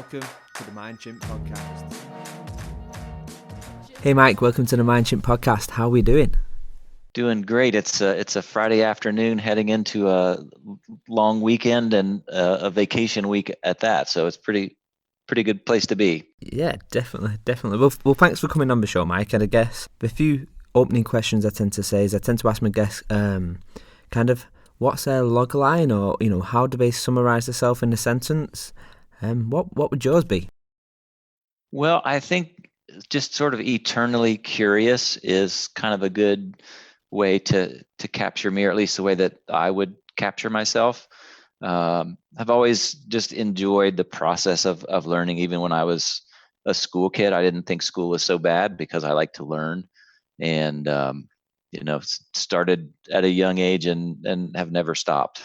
welcome to the Mind Chimp podcast. Hey Mike, welcome to the Mind Chimp podcast. How are we doing? Doing great. It's a Friday afternoon heading into a long weekend and a vacation week at that. So it's pretty good place to be. Yeah, definitely. Well, thanks for coming on the show, Mike. And I guess the few opening questions I tend to say is I tend to ask my guests kind of what's their log line, or how do they summarize themselves in a sentence? What would yours be? Well, I think just sort of eternally curious is kind of a good way to capture me, or at least the way that I would capture myself. I've always just enjoyed the process of learning. Even when I was a school kid, I didn't think school was so bad because I like to learn, and started at a young age and have never stopped.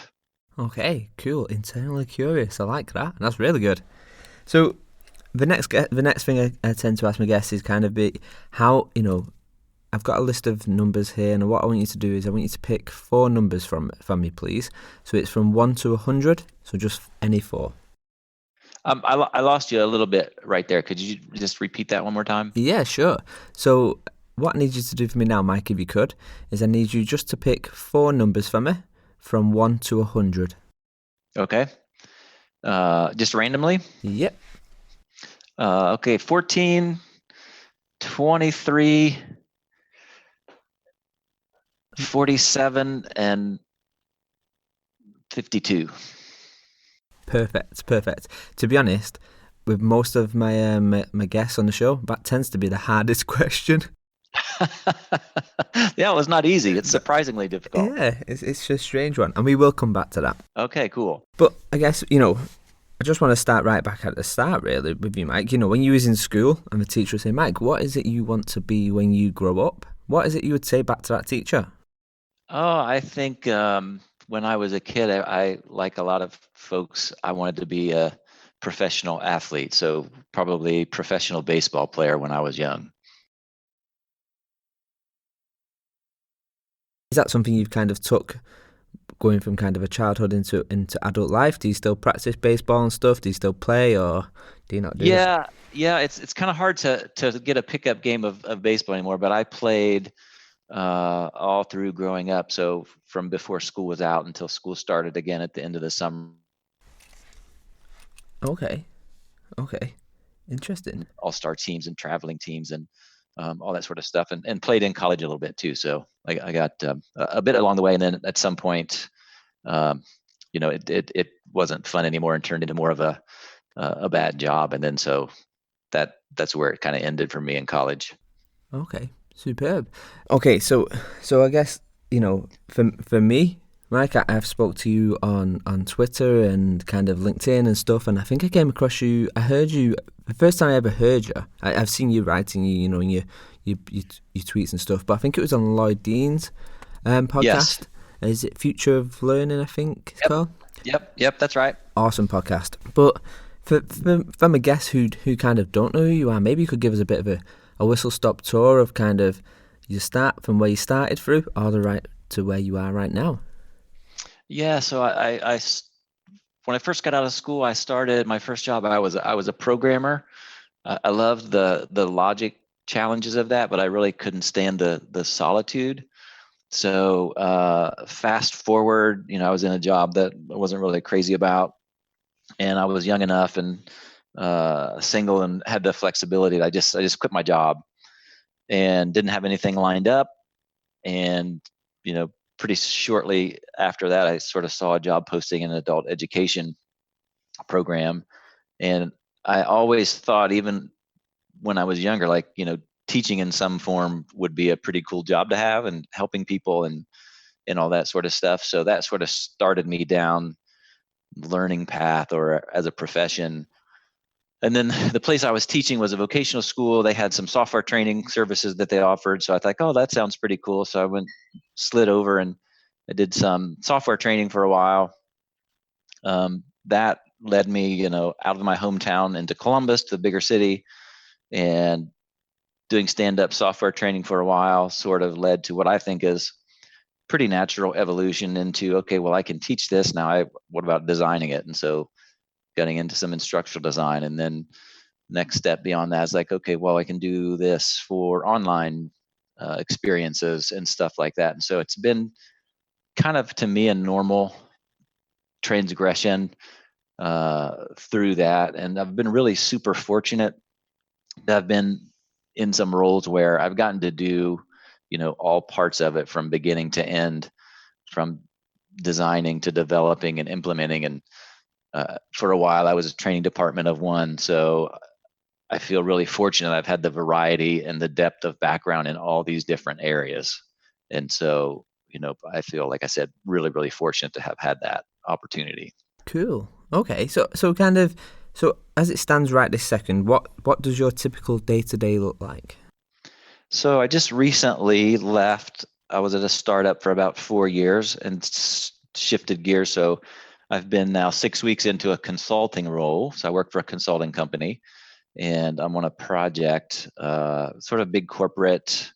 Okay, cool. Internally curious. I like that. That's really good. So the next thing I tend to ask my guests is kind of be how I've got a list of numbers here, and what I want you to do is I want you to pick 4 numbers from me, please. So it's from 1 to 100, so just any 4. I lost you a little bit right there. Could you just repeat that one more time? Yeah, sure. So what I need you to do for me now, Mike, if you could, is I need you just to pick 4 numbers for me from 1 to 100. Okay. Just randomly? Yep. Okay, 14, 23, 47, and 52. Perfect. To be honest, with most of my my guests on the show, that tends to be the hardest question. Yeah, it was not easy. It's surprisingly difficult. Yeah, it's just a strange one, and we will come back to that. Okay, cool. But I guess, I just want to start right back at the start, really, with you, Mike. When you was in school and the teacher would say, Mike, what is it you want to be when you grow up? What is it you would say back to that teacher? Oh, I think when I was a kid, I like a lot of folks, I wanted to be a professional athlete. So probably professional baseball player when I was young. Is that something you've kind of took going from kind of a childhood into adult life? Do you still practice baseball and stuff? Do you still play, or do you not do that? Yeah. It's kind of hard to get a pickup game of baseball anymore, but I played all through growing up. So from before school was out until school started again at the end of the summer. Okay. Interesting. All-star teams and traveling teams and all that sort of stuff, and played in college a little bit too. So I got a bit along the way, and then at some point, it wasn't fun anymore and turned into more of a bad job, and then so that's where it kind of ended for me in college. Okay, superb. Okay, so I guess for me, Mike, I've spoke to you on Twitter and kind of LinkedIn and stuff, and I think I came across you. I heard you the first time I ever heard you. I've seen you writing, in your tweets and stuff, but I think it was on Lloyd Dean's podcast. Yes. Is it Future of Learning? I think it's called. Yep, that's right. Awesome podcast. But for my guests who kind of don't know who you are, maybe you could give us a bit of a whistle stop tour of kind of your start from where you started through all the right to where you are right now. Yeah, so I when I first got out of school, I started my first job. I was a programmer. I loved the logic challenges of that, but I really couldn't stand the solitude. So fast forward, I was in a job that I wasn't really crazy about, and I was young enough and single and had the flexibility. I just quit my job and didn't have anything lined up, and pretty shortly after that, I sort of saw a job posting in an adult education program. And I always thought, even when I was younger, like, teaching in some form would be a pretty cool job to have, and helping people and all that sort of stuff. So that sort of started me down learning path, or as a profession. And then the place I was teaching was a vocational school. They had some software training services that they offered. So I thought, oh, that sounds pretty cool. So I slid over, and I did some software training for a while. That led me, out of my hometown into Columbus, to the bigger city, and doing stand-up software training for a while sort of led to what I think is pretty natural evolution into, okay, well, I can teach this now. What about designing it? And so getting into some instructional design, and then next step beyond that is like, okay, well, I can do this for online experiences and stuff like that. And so it's been kind of, to me, a normal transgression through that. And I've been really super fortunate that I've been in some roles where I've gotten to do, all parts of it from beginning to end, from designing to developing and implementing. And for a while, I was a training department of one. So I feel really fortunate I've had the variety and the depth of background in all these different areas. And so, I feel, like I said, really, really fortunate to have had that opportunity. Cool. Okay. So as it stands right this second, what does your typical day-to-day look like? So I just recently left. I was at a startup for about 4 years and shifted gears. So I've been now 6 weeks into a consulting role. So I work for a consulting company, and I'm on a project, sort of big corporate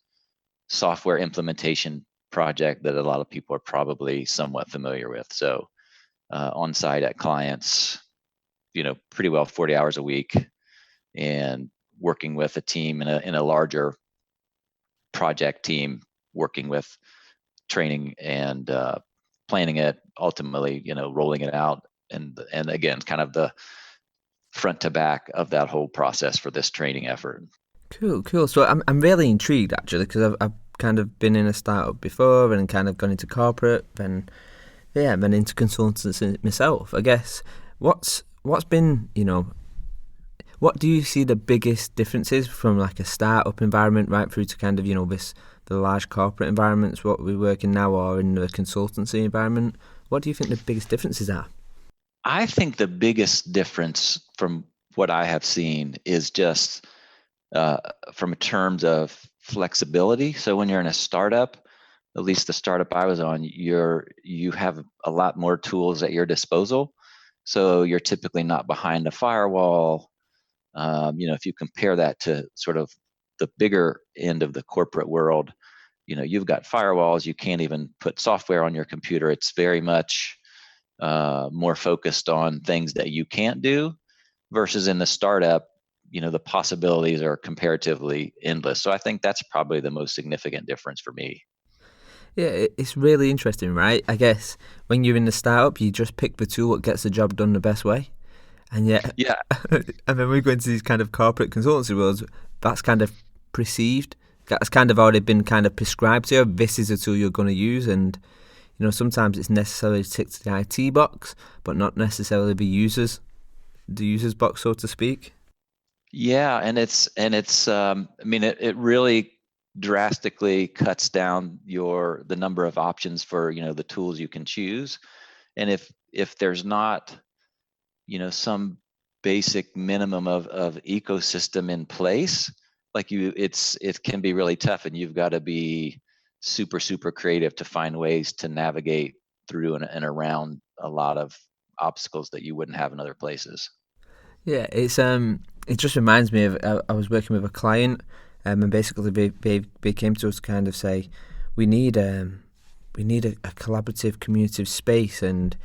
software implementation project that a lot of people are probably somewhat familiar with. So on site at clients, pretty well 40 hours a week, and working with a team in a larger project team, working with training and planning it, ultimately, rolling it out, and again, kind of the front to back of that whole process for this training effort. Cool. So I'm really intrigued, actually, because I've kind of been in a startup before and kind of gone into corporate and been into consultancy myself. I guess what's been, what do you see the biggest differences from like a startup environment right through to kind of, the large corporate environments, what we work in now, or in the consultancy environment? What do you think the biggest differences are? I think the biggest difference from what I have seen is just from terms of flexibility. So when you're in a startup, at least the startup I was on, you have a lot more tools at your disposal. So you're typically not behind a firewall. If you compare that to sort of the bigger end of the corporate world, you've got firewalls. You can't even put software on your computer. It's very much more focused on things that you can't do, versus in the startup, the possibilities are comparatively endless. So I think that's probably the most significant difference for me. Yeah, it's really interesting, right? I guess when you're in the startup, you just pick the tool that gets the job done the best way. And yet, Yeah. and then we go into these kind of corporate consultancy worlds, that's kind of perceived. That's kind of already been kind of prescribed to you. This is a tool you're going to use. And, sometimes it's necessarily ticked the IT box, but not necessarily the user's box, so to speak. Yeah. And it's, it really drastically cuts down the number of options for, the tools you can choose. And if there's not, some basic minimum of ecosystem in place, like it can be really tough, and you've got to be super, super creative to find ways to navigate through and around a lot of obstacles that you wouldn't have in other places. Yeah, it just reminds me of I was working with a client, and basically they came to us to kind of say we need a collaborative community space, and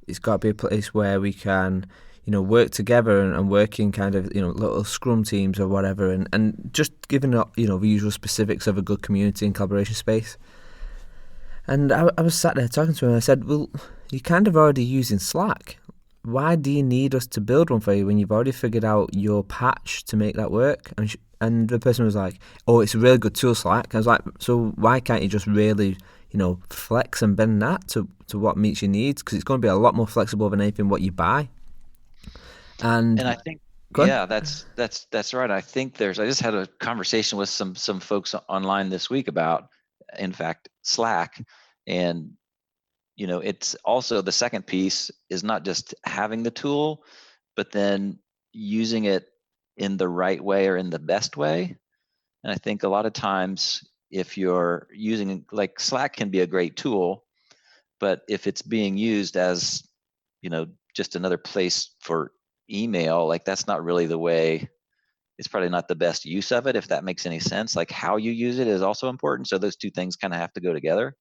it's got to be a place where we can work together and work in kind of little scrum teams or whatever, and just giving up the usual specifics of a good community and collaboration space. And I was sat there talking to him, and I said, well, you're kind of already using Slack. Why do you need us to build one for you when you've already figured out your patch to make that work? And the person was like, oh, it's a really good tool, Slack. I was like, so why can't you just really, flex and bend that to what meets your needs? Because it's going to be a lot more flexible than anything what you buy. And I think, yeah, that's right. I just had a conversation with some folks online this week about, in fact, Slack. And it's also, the second piece is not just having the tool, but then using it in the right way or in the best way. And I think a lot of times, if you're using, like, Slack can be a great tool, but if it's being used as, just another place for email, like, that's not really the way. It's probably not the best use of it, if that makes any sense. Like, how you use it is also important. So those two things kind of have to go together.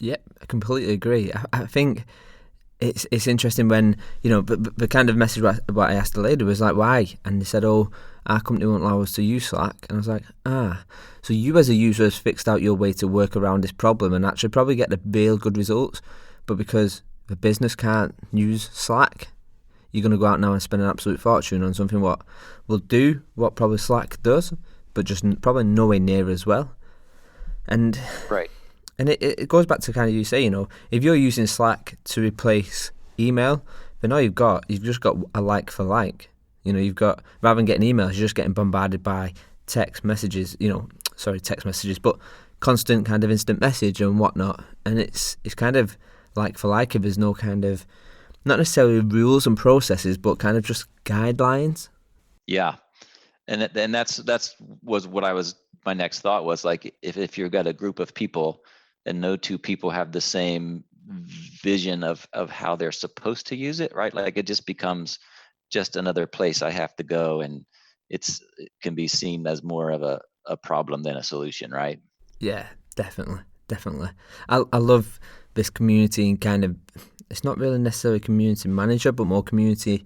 Yep, I completely agree. I think it's interesting when, the kind of message what I asked the lady was like, why? And they said, oh, our company won't allow us to use Slack. And I was like, so you as a user has fixed out your way to work around this problem and actually probably get the real good results. But because the business can't use Slack, you're going to go out now and spend an absolute fortune on something what will do what probably Slack does, but just probably nowhere near as well. And Right. And it goes back to kind of you say, if you're using Slack to replace email, then all you've just got a like for like. You've got, rather than getting emails, you're just getting bombarded by text messages, but constant kind of instant message and whatnot. And it's kind of like for like if there's no kind of, not necessarily rules and processes, but kind of just guidelines. Yeah. And that's was what my next thought was, like, if you've got a group of people and no two people have the same vision of how they're supposed to use it, right? Like, it just becomes just another place I have to go, and it can be seen as more of a problem than a solution, right? Yeah, definitely. I love this community and kind of, it's not really necessarily community manager, but more community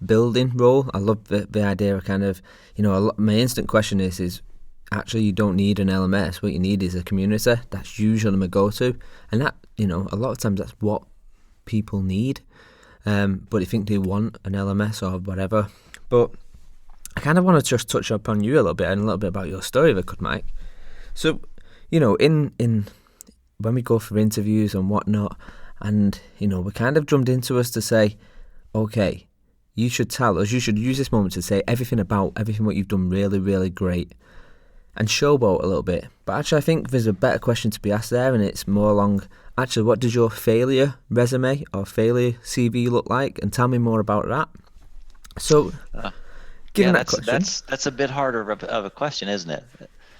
building role. I love the idea of kind of, my instant question is actually you don't need an LMS. What you need is a community. That's usually my go-to, and that, a lot of times that's what people need. But I think they want an LMS or whatever. But I kind of want to just touch upon you a little bit and a little bit about your story, if I could, Mike. So, in when we go for interviews and whatnot, and we're kind of drummed into us to say, okay, you should tell us, you should use this moment to say everything what you've done really, really great, and showboat a little bit. But actually, I think there's a better question to be asked there, and it's more along, actually, what does your failure resume or failure CV look like? And tell me more about that. So, given that question, that's a bit harder of a question, isn't it?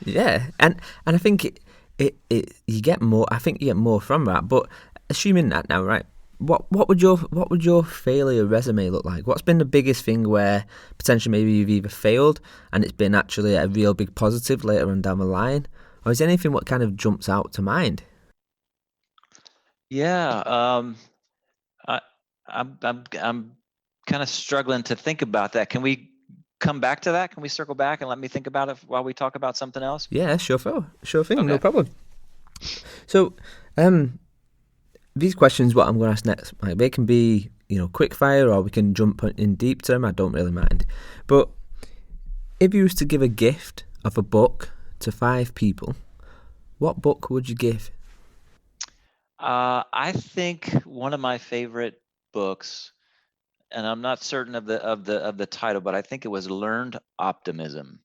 Yeah, and I think you get more. I think you get more from that. But assuming that now, right? What would your failure resume look like? What's been the biggest thing where potentially maybe you've either failed and it's been actually a real big positive later on down the line, or is there anything what kind of jumps out to mind? Yeah, I'm kind of struggling to think about that. Can we come back to that? Can we circle back and let me think about it while we talk about something else? Yeah, sure thing, Okay. no problem. So, these questions, what I'm going to ask next, like, they can be, quick fire, or we can jump in deep term. I don't really mind. But if you was to give a gift of a book to 5 people, what book would you give? I think one of my favorite books, and I'm not certain of the title, but I think it was Learned Optimism,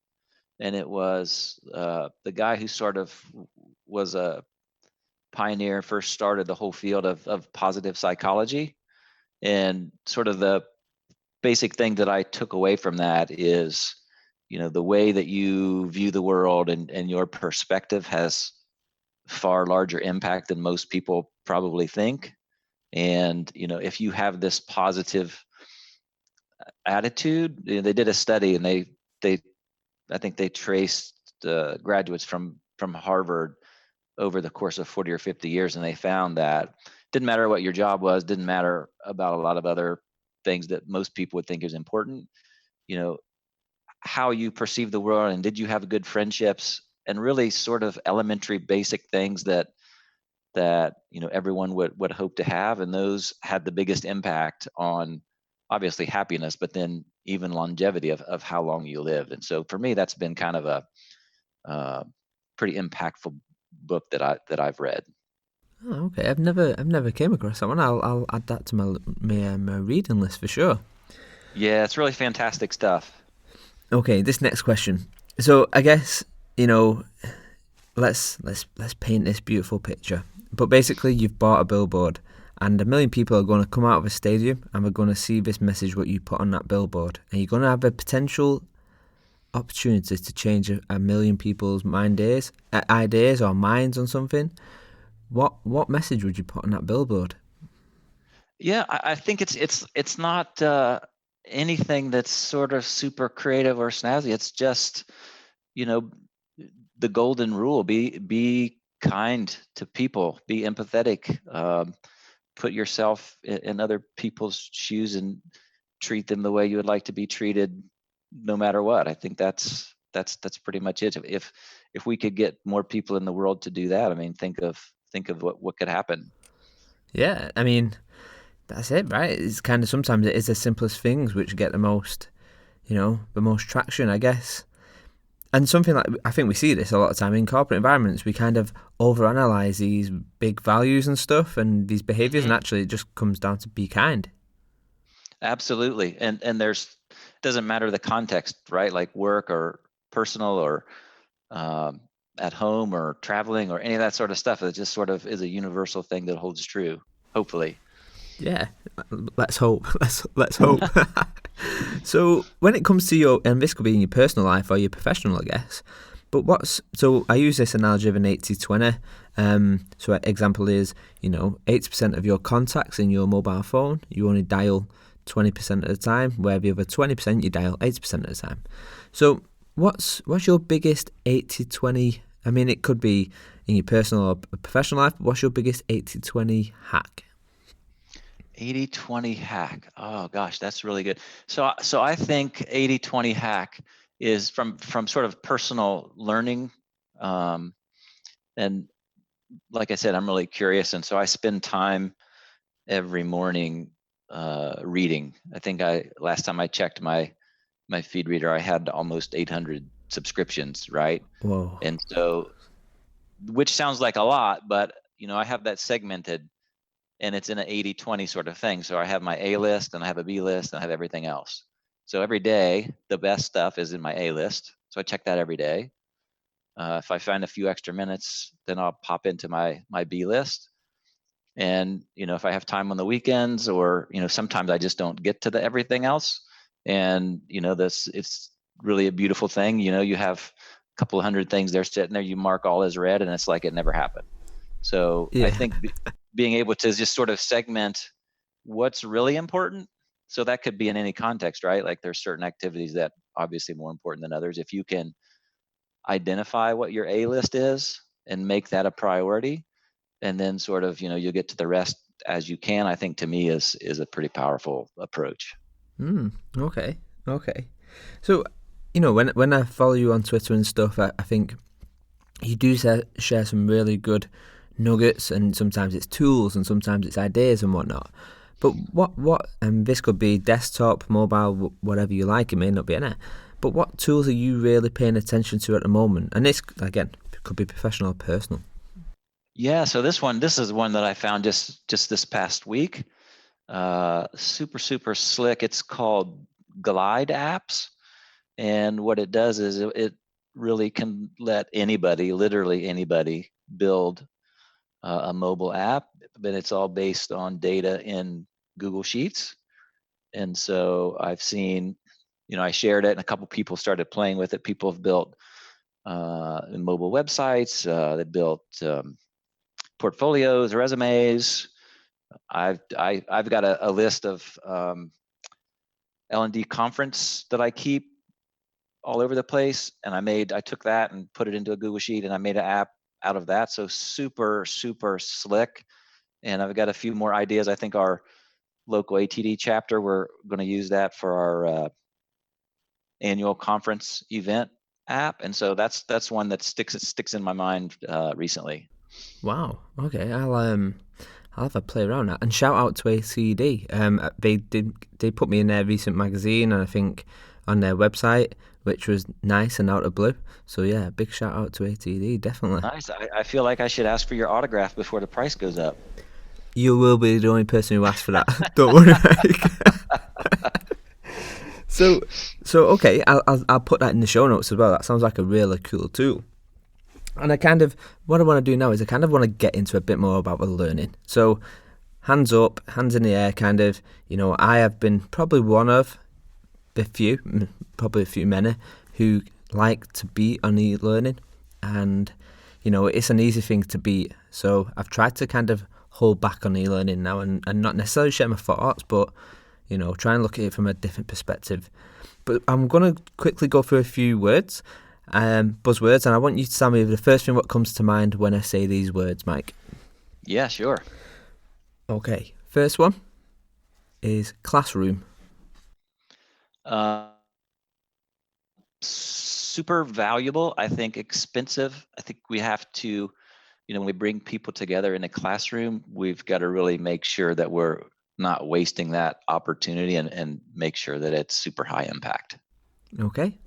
and it was the guy who sort of was a pioneer, first started the whole field of positive psychology. And sort of the basic thing that I took away from that is, the way that you view the world and your perspective has far larger impact than most people probably think. And, if you have this positive attitude, they did a study, and they I think they traced graduates from Harvard over the course of 40 or 50 years, and they found that didn't matter what your job was, didn't matter about a lot of other things that most people would think is important, how you perceive the world, and did you have good friendships, and really sort of elementary basic things that everyone would hope to have, and those had the biggest impact on obviously happiness, but then even longevity of how long you lived. And so for me, that's been kind of a pretty impactful book that I've read. Oh, okay, I've never came across that one. I'll add that to my reading list for sure. Yeah, it's really fantastic stuff. Okay, this next question. So I guess, let's paint this beautiful picture. But basically, you've bought a billboard, and 1 million people are going to come out of a stadium, and we're going to see this message what you put on that billboard, and you're going to have a potential opportunity to change 1 million people's ideas or minds on something. What message would you put on that billboard? Yeah, I think it's not anything that's sort of super creative or snazzy. It's just, the golden rule: be kind to people, be empathetic, put yourself in other people's shoes and treat them the way you would like to be treated, no matter what. I think that's pretty much it. If we could get more people in the world to do that, I mean, think of what could happen. Yeah, I mean, that's it, right? It's kind of, sometimes it is the simplest things which get the most, the most traction, I guess. And something like, I think we see this a lot of time in corporate environments, we kind of overanalyze these big values and stuff and these behaviors, and actually it just comes down to be kind. Absolutely. And doesn't matter the context, right? Like work or personal or at home or traveling or any of that sort of stuff. It just sort of is a universal thing that holds true, hopefully. Yeah, let's hope. Let's hope. So when it comes to your, and this could be in your personal life or your professional, I guess, but so I use this analogy of an 80-20. So an example is, 80% of your contacts in your mobile phone, you only dial 20% at a time, where the other 20% you dial 80% at a time. So what's your biggest 80-20? I mean, it could be in your personal or professional life, but what's your biggest 80-20 hack? 80-20 hack. Oh gosh, that's really good. So I think 80-20 hack is from sort of personal learning. And like I said, I'm really curious. And so I spend time every morning reading. I think last time I checked my feed reader, I had almost 800 subscriptions, right? Whoa. And so, which sounds like a lot, but I have that segmented, and it's in an 80-20 sort of thing. So I have my A list and I have a B list and I have everything else. So every day, the best stuff is in my A list. So I check that every day. If I find a few extra minutes, then I'll pop into my B list. And, if I have time on the weekends, or, sometimes I just don't get to the everything else. And, it's really a beautiful thing. You have a couple of hundred things there sitting there, you mark all as red, and it's like it never happened. So yeah. I think being able to just sort of segment what's really important. So that could be in any context, right? Like there's certain activities that obviously more important than others. If you can identify what your A list is and make that a priority, and then sort of, you'll get to the rest as you can, I think to me is a pretty powerful approach. Okay. So, when I follow you on Twitter and stuff, I think you do share some really good nuggets, and sometimes it's tools and sometimes it's ideas and whatnot. But what and this could be desktop, mobile, whatever you like, it may not be in it. But what tools are you really paying attention to at the moment? And this, again, could be professional or personal. Yeah, so this is one that I found just this past week. Super slick. It's called Glide Apps, and what it does is it really can let anybody, literally anybody, build a mobile app, but it's all based on data in Google Sheets. And so I've seen, I shared it, and a couple people started playing with it. People have built mobile websites. They built portfolios, resumes. I've got a list of L&D conference that I keep all over the place, and I took that and put it into a Google Sheet, and I made an app out of that. So super slick. And I've got a few more ideas. I think our local ATD chapter, we're going to use that for our annual conference event app, and so that's one that sticks in my mind recently. Wow. Okay, I'll have a play around that. And shout out to ATD. They put me in their recent magazine, and I think on their website, which was nice and out of blue. So yeah, big shout out to ATD, definitely. Nice. I feel like I should ask for your autograph before the price goes up. You will be the only person who asks for that. Don't worry. So okay, I'll put that in the show notes as well. That sounds like a really cool tool. And what I want to do now is I kind of want to get into a bit more about the learning. So hands up, hands in the air, kind of, I have been probably one of the few, probably a few many, who like to be on e-learning. And, it's an easy thing to beat. So I've tried to kind of hold back on e-learning now and not necessarily share my thoughts, but, try and look at it from a different perspective. But I'm going to quickly go through a few words. Buzzwords, and I want you to tell me the first thing what comes to mind when I say these words, Mike. Yeah, sure. Okay, first one is classroom. Super valuable. I think expensive. I think we have to, when we bring people together in a classroom, we've got to really make sure that we're not wasting that opportunity and make sure that it's super high impact. Okay.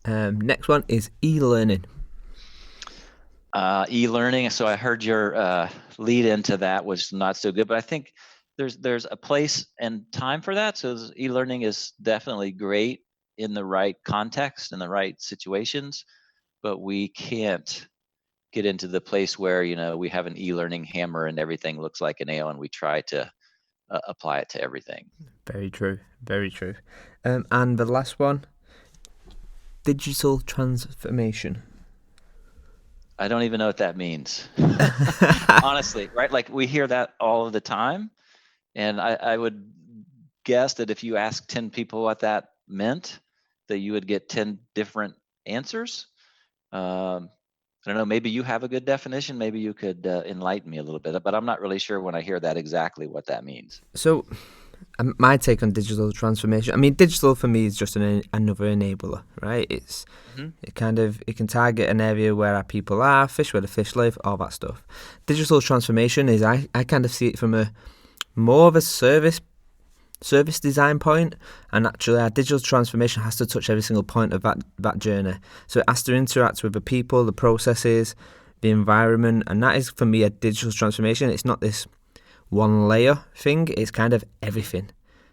Next one is e-learning. E-learning. So I heard your lead into that was not so good, but I think there's a place and time for that. So e-learning is definitely great in the right context, in the right situations, but we can't get into the place where we have an e-learning hammer and everything looks like a nail, and we try to apply it to everything. Very true. Very true. And the last one, digital transformation. I don't even know what that means. Honestly, right? Like we hear that all of the time. And I would guess that if you ask 10 people what that meant, that you would get 10 different answers. I don't know, maybe you have a good definition. Maybe you could enlighten me a little bit, but I'm not really sure when I hear that exactly what that means. So, my take on digital transformation, I mean, digital for me is just another enabler, right? It can target an area where our people are, fish where the fish live, all that stuff. Digital transformation is, I kind of see it from a more of a service design point, and actually our digital transformation has to touch every single point of that journey. So it has to interact with the people, the processes, the environment, and that is for me a digital transformation. It's not this one layer thing, it's kind of everything.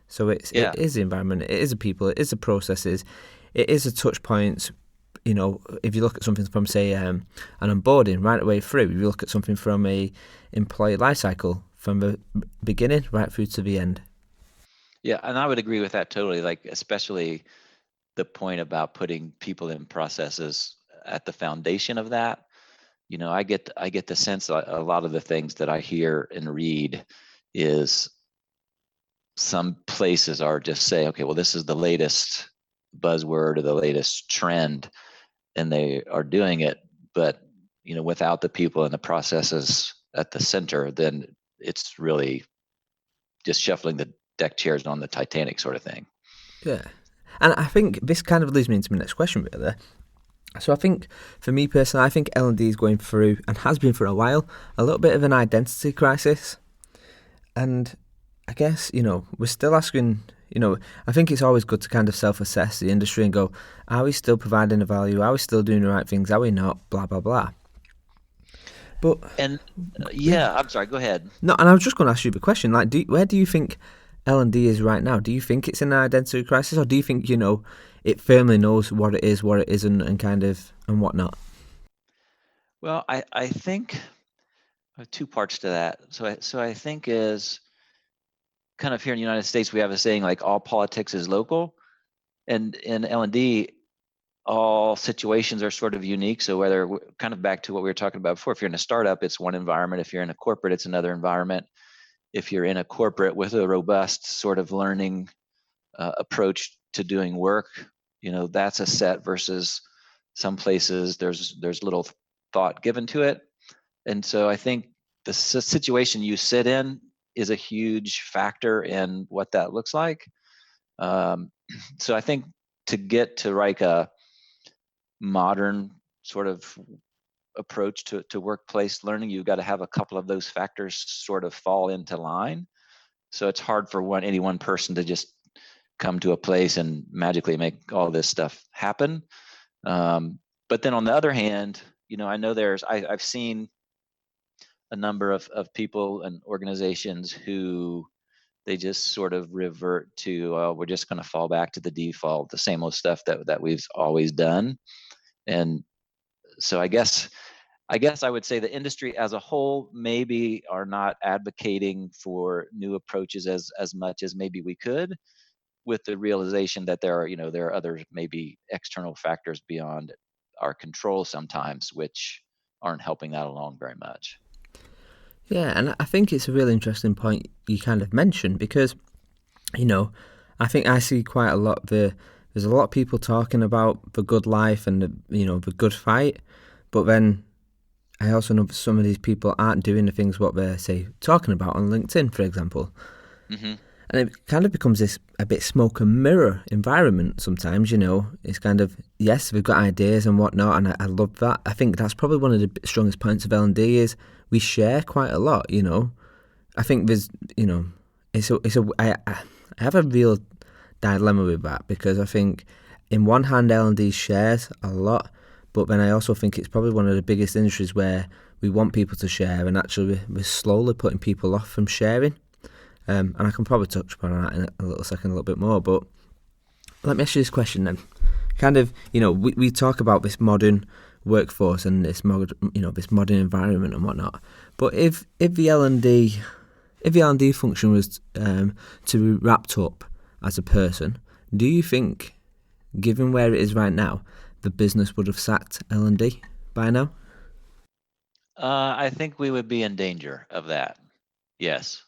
So it is the environment, it is the people, it is the processes, it is the touch points. If you look at something from, say, an onboarding right away through, if you look at something from a employee life cycle from the beginning right through to the end. Yeah, and I would agree with that totally, like especially the point about putting people in processes at the foundation of that. I get the sense that a lot of the things that I hear and read is some places are just say, okay, well, this is the latest buzzword or the latest trend, and they are doing it, but without the people and the processes at the center, then it's really just shuffling the deck chairs on the Titanic sort of thing. Yeah. And I think this kind of leads me into my next question, really. So I think, for me personally, I think L&D is going through, and has been for a while, a little bit of an identity crisis. And I guess, we're still asking, I think it's always good to kind of self-assess the industry and go, are we still providing the value? Are we still doing the right things? Are we not? Blah, blah, blah. But And yeah, I'm sorry, go ahead. No, and I was just going to ask you the question, like, where do you think L&D is right now? Do you think it's in an identity crisis, or do you think, it firmly knows what it is, what it isn't, and whatnot? Well, I think two parts to that. So I think is kind of here in the United States, we have a saying like all politics is local, and in L&D, all situations are sort of unique. So whether kind of back to what we were talking about before, if you're in a startup, it's one environment. If you're in a corporate, it's another environment. If you're in a corporate with a robust sort of learning approach to doing work, that's a set versus some places there's little thought given to it. And so I think the situation you sit in is a huge factor in what that looks like. So I think to get to like a modern sort of approach to workplace learning, you've got to have a couple of those factors sort of fall into line. So it's hard for any one person to just come to a place and magically make all this stuff happen. But then on the other hand, I know I've seen a number of people and organizations who they just sort of revert to, we're just going to fall back to the default, the same old stuff that we've always done. And so I guess I would say the industry as a whole maybe are not advocating for new approaches as much as maybe we could, with the realization that there are other maybe external factors beyond our control sometimes, which aren't helping that along very much. Yeah, and I think it's a really interesting point you kind of mentioned, because, I think I see quite a lot there's a lot of people talking about the good life and the good fight, but then I also know some of these people aren't doing the things what they're, say, talking about on LinkedIn, for example. Mm-hmm. And it kind of becomes this a bit smoke and mirror environment sometimes, you know. It's kind of, yes, we've got ideas and whatnot, and I love that. I think that's probably one of the strongest points of L&D is we share quite a lot, you know. I think there's, you know, I have a real dilemma with that, because I think in one hand L&D shares a lot, but then I also think it's probably one of the biggest industries where we want people to share, and actually we're slowly putting people off from sharing. And I can probably touch upon that in a little second, a little bit more. But let me ask you this question then. Kind of, you know, we talk about this modern workforce and this this modern environment and whatnot. But if the L&D function was to be wrapped up as a person, do you think, given where it is right now, the business would have sacked L&D by now? I think we would be in danger of that. Yes.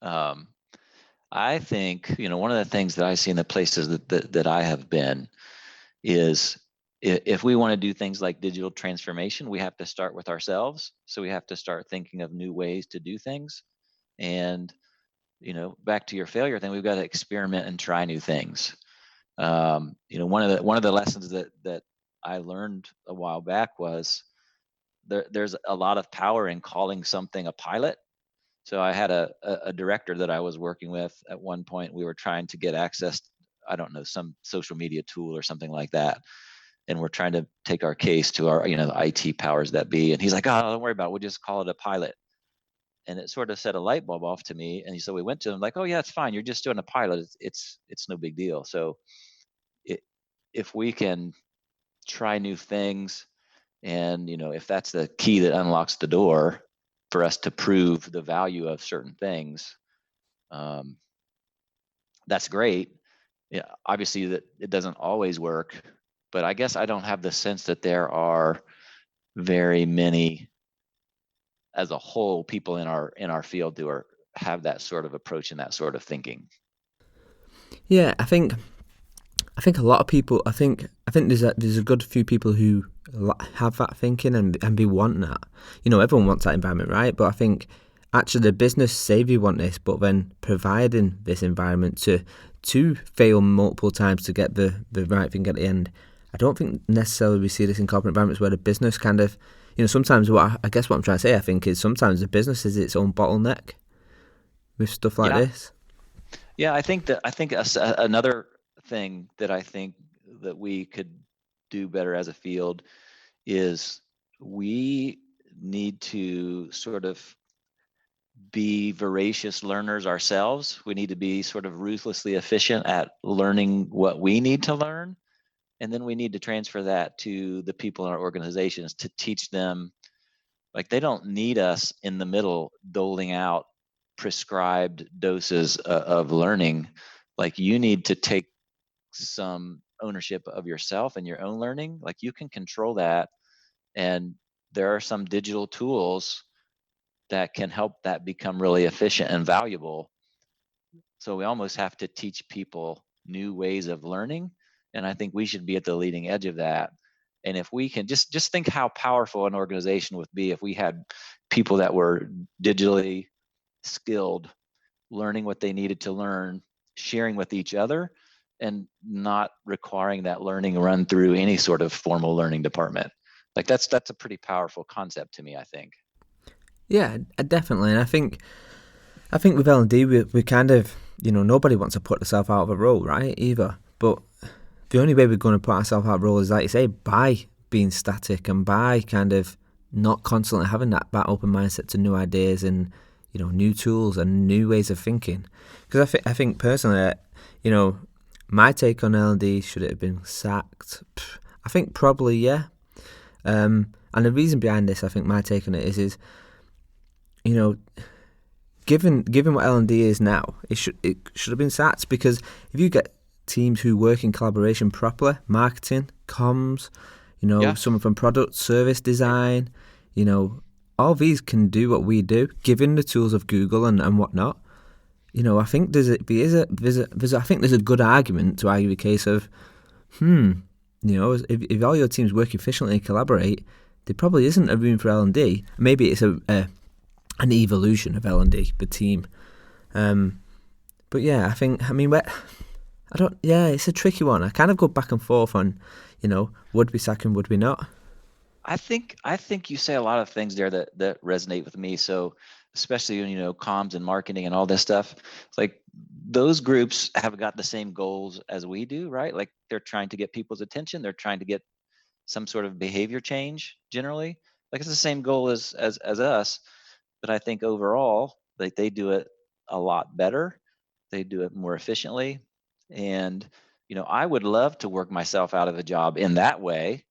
I think, one of the things that I see in the places that I have been is if we want to do things like digital transformation, we have to start with ourselves. So we have to start thinking of new ways to do things. And, back to your failure thing, we've got to experiment and try new things. One of the lessons that I learned a while back was there's a lot of power in calling something a pilot. So I had a director that I was working with at one point. We were trying to get access, I don't know, some social media tool or something like that. And we're trying to take our case to our, the IT powers that be. And he's like, oh, don't worry about it. We'll just call it a pilot. And it sort of set a light bulb off to me. And so we went to him like, oh yeah, it's fine. You're just doing a pilot. It's no big deal. So if we can try new things, and, if that's the key that unlocks the door for us to prove the value of certain things, that's great. Yeah, obviously that it doesn't always work, but I guess I don't have the sense that there are very many, as a whole, people in our field who have that sort of approach and that sort of thinking. Yeah, I think a lot of people. I think there's a good few people who have that thinking and be wanting that. Everyone wants that environment, right? But I think actually the business say we want this, but then providing this environment to fail multiple times to get the right thing at the end. I don't think necessarily we see this in corporate environments where the business kind of, sometimes what I'm trying to say, I think, is sometimes the business is its own bottleneck with stuff like this. Yeah, I think another thing that I think that we could do better as a field is we need to sort of be voracious learners ourselves. We need to be sort of ruthlessly efficient at learning what we need to learn. And then we need to transfer that to the people in our organizations to teach them, like, they don't need us in the middle doling out prescribed doses of learning. Like, you need to take some ownership of yourself and your own learning. Like, you can control that. And there are some digital tools that can help that become really efficient and valuable. So we almost have to teach people new ways of learning. And I think we should be at the leading edge of that. And if we can just think how powerful an organization would be if we had people that were digitally skilled, learning what they needed to learn, sharing with each other, and not requiring that learning run through any sort of formal learning department. Like, that's a pretty powerful concept to me, I think. Yeah, definitely. And I think with L&D, we kind of, nobody wants to put themselves out of a role, right, either. But the only way we're going to put ourselves out of a role is, like you say, by being static and by kind of not constantly having that open mindset to new ideas and, new tools and new ways of thinking. Because I think personally, my take on L&D, should it have been sacked? I think probably, yeah. And the reason behind this, I think my take on it is given what L&D is now, it should have been sacked, because if you get teams who work in collaboration properly, marketing, comms, someone from product, service design, all these can do what we do, given the tools of Google and whatnot. I think there's a good argument to argue the case of, if all your teams work efficiently and collaborate, there probably isn't a room for L&D. Maybe it's an evolution of L&D, the team. But yeah, it's a tricky one. I kind of go back and forth on, would we sack him, would we not? I think you say a lot of things there that resonate with me. So especially comms and marketing and all this stuff, it's like those groups have got the same goals as we do, right? Like they're trying to get people's attention. They're trying to get some sort of behavior change generally. Like it's the same goal as us, but I think overall, like they do it a lot better. They do it more efficiently. And, I would love to work myself out of a job in that way,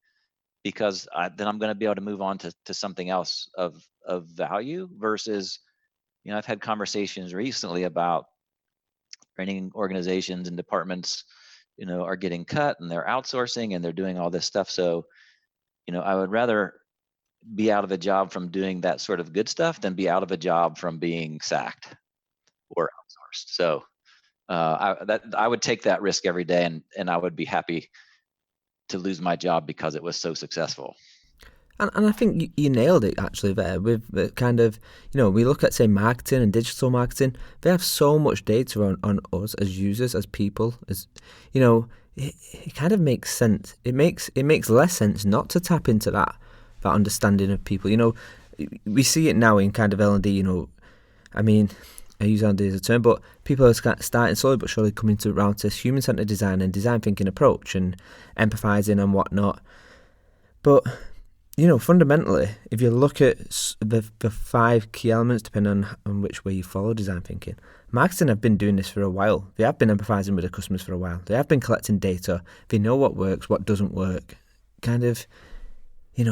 because then I'm going to be able to move on to something else of value versus, I've had conversations recently about training organizations and departments, are getting cut and they're outsourcing and they're doing all this stuff. So, I would rather be out of a job from doing that sort of good stuff than be out of a job from being sacked or outsourced. So I would take that risk every day, and I would be happy to lose my job because it was so successful. And I think you nailed it actually there with the kind of, we look at, say, marketing and digital marketing. They have so much data on us as users, as people, as, it kind of makes sense. It makes less sense not to tap into that understanding of people. We see it now in kind of L&D, I use L&D as a term, but people are starting slowly but surely coming around to human-centered design and design thinking approach and empathizing and whatnot. But, fundamentally, if you look at the 5 key elements, depending on which way you follow design thinking, marketing have been doing this for a while. They have been empathizing with their customers for a while. They have been collecting data. They know what works, what doesn't work. Kind of, I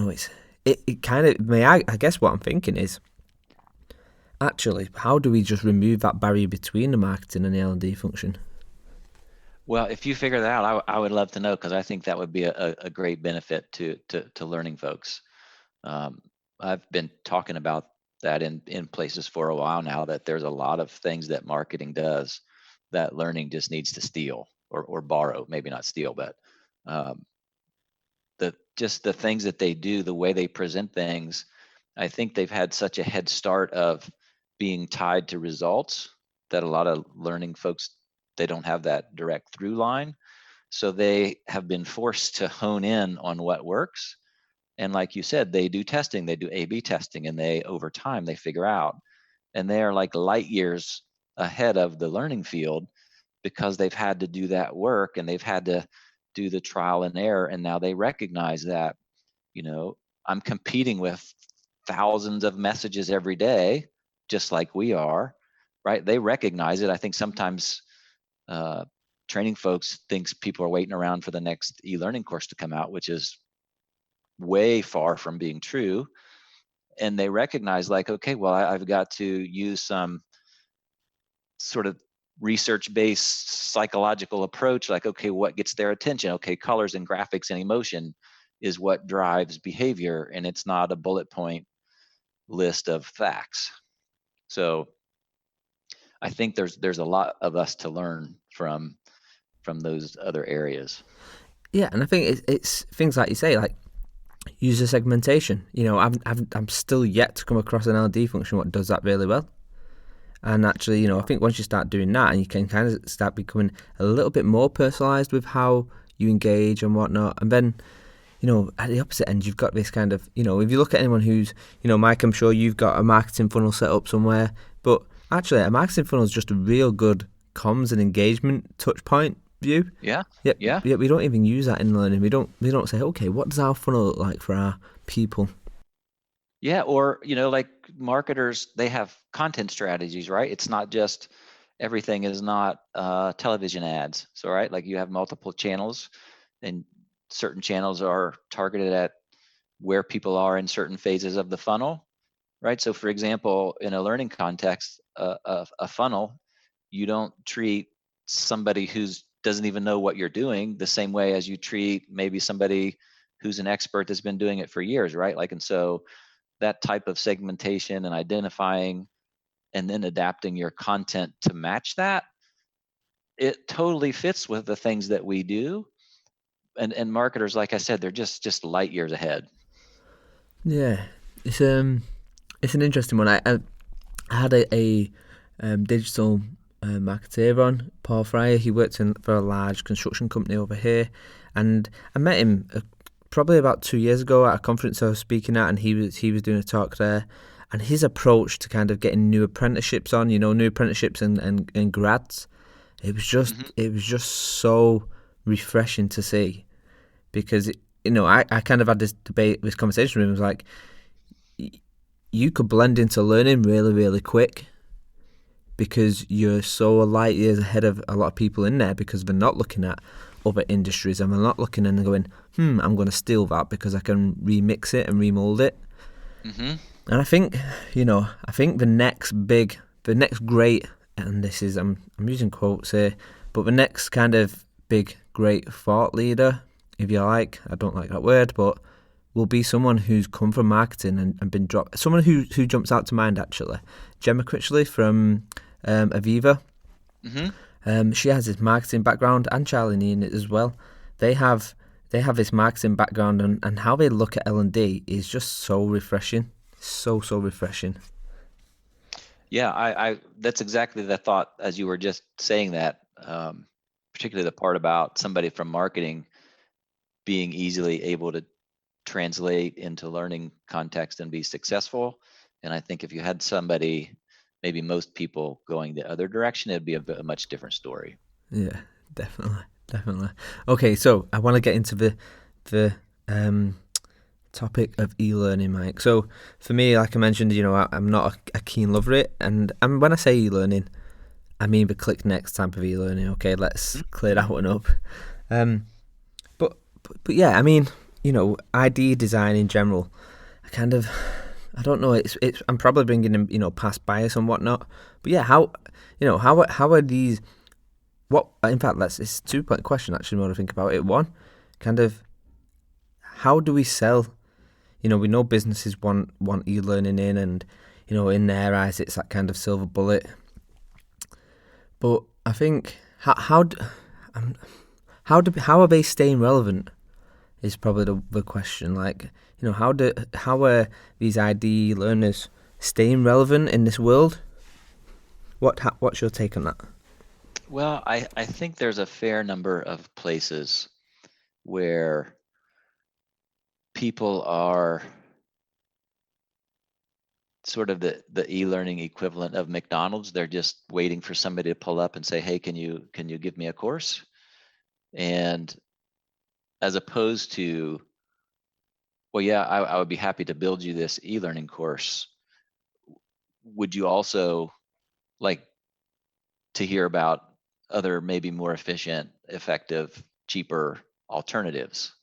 guess what I'm thinking is, actually, how do we just remove that barrier between the marketing and the L&D function? Well, if you figure that out, I would love to know, because I think that would be a great benefit to learning folks. I've been talking about that in places for a while now, that there's a lot of things that marketing does that learning just needs to steal or borrow, maybe not steal, but the things that they do, the way they present things, I think they've had such a head start of being tied to results that a lot of learning folks, they don't have that direct through line. So they have been forced to hone in on what works. And like you said, they do testing, they do A/B testing, and over time they figure out. And they are like light years ahead of the learning field, because they've had to do that work and they've had to do the trial and error. And now they recognize that, I'm competing with thousands of messages every day, just like we are, right? They recognize it. I think sometimes training folks thinks people are waiting around for the next e-learning course to come out, which is way far from being true. And they recognize, like, okay, well, I've got to use some sort of research-based psychological approach, like, okay, what gets their attention? Okay, colors and graphics and emotion is what drives behavior, and it's not a bullet point list of facts. So I think there's a lot of us to learn from those other areas. Yeah, and I think it's things like you say, like user segmentation. I'm still yet to come across an L&D function what does that really well. And actually, I think once you start doing that, and you can kind of start becoming a little bit more personalized with how you engage and whatnot, and then, at the opposite end, you've got this kind of, if you look at anyone who's, Mike, I'm sure you've got a marketing funnel set up somewhere, but actually a marketing funnel is just a real good comms and engagement touch point view. Yeah. We don't even use that in learning. We don't say, okay, what does our funnel look like for our people? Yeah, or like marketers, they have content strategies, right? It's not just, everything is not television ads. So, right, like you have multiple channels, and certain channels are targeted at where people are in certain phases of the funnel, right? So, for example, in a learning context, a funnel, you don't treat somebody who's doesn't even know what you're doing the same way as you treat maybe somebody who's an expert that's been doing it for years, right? Like, and so that type of segmentation and identifying and then adapting your content to match that, it totally fits with the things that we do. And marketers, like I said, they're just light years ahead. Yeah, it's an interesting one. I had a digital marketeer on, Paul Fryer. He worked for a large construction company over here, and I met him probably about 2 years ago at a conference I was speaking at, and he was doing a talk there. And his approach to kind of getting new apprenticeships on, new apprenticeships and grads, it was just so refreshing to see, because I kind of had this conversation with him. It was like, you could blend into learning really, really quick because you're so light years ahead of a lot of people in there, because they're not looking at other industries and they're not looking and going, I'm going to steal that because I can remix it and remold it. Mm-hmm. And I think, the next great, and this is, I'm using quotes here, but the next kind of big, great thought leader, if you like, I don't like that word, but will be someone who's come from marketing and been dropped. Someone who jumps out to mind, actually. Gemma Critchley from Aviva. Mm-hmm. She has this marketing background, and Charlie Nee in it as well. They have this marketing background, and how they look at L&D is just so refreshing. So refreshing. Yeah, I that's exactly the thought as you were just saying that. Particularly the part about somebody from marketing being easily able to translate into learning context and be successful. And I think if you had somebody, maybe most people going the other direction, it'd be a much different story. Yeah, definitely. Okay, so I want to get into the topic of e-learning, Mike. So for me, like I mentioned, I'm not a keen lover of it, and when I say e-learning, I mean the click next type of e-learning. Okay, let's clear that one up. But yeah, I mean, ID design in general, I don't know. It's I'm probably bringing in past bias and whatnot. But yeah, how are these? What, in fact, it's a 2-point question actually. When I think about it, one, kind of, how do we sell? We know businesses want e-learning in, and in their eyes it's that kind of silver bullet. But I think how are they staying relevant is probably the question. Like, how are these ID learners staying relevant in this world? What's your take on that? Well, I think there's a fair number of places where people are sort of the e-learning equivalent of McDonald's. They're just waiting for somebody to pull up and say, "Hey, can you give me a course?" And as opposed to, "Well, yeah, I would be happy to build you this e-learning course. Would you also like to hear about other maybe more efficient, effective, cheaper alternatives?"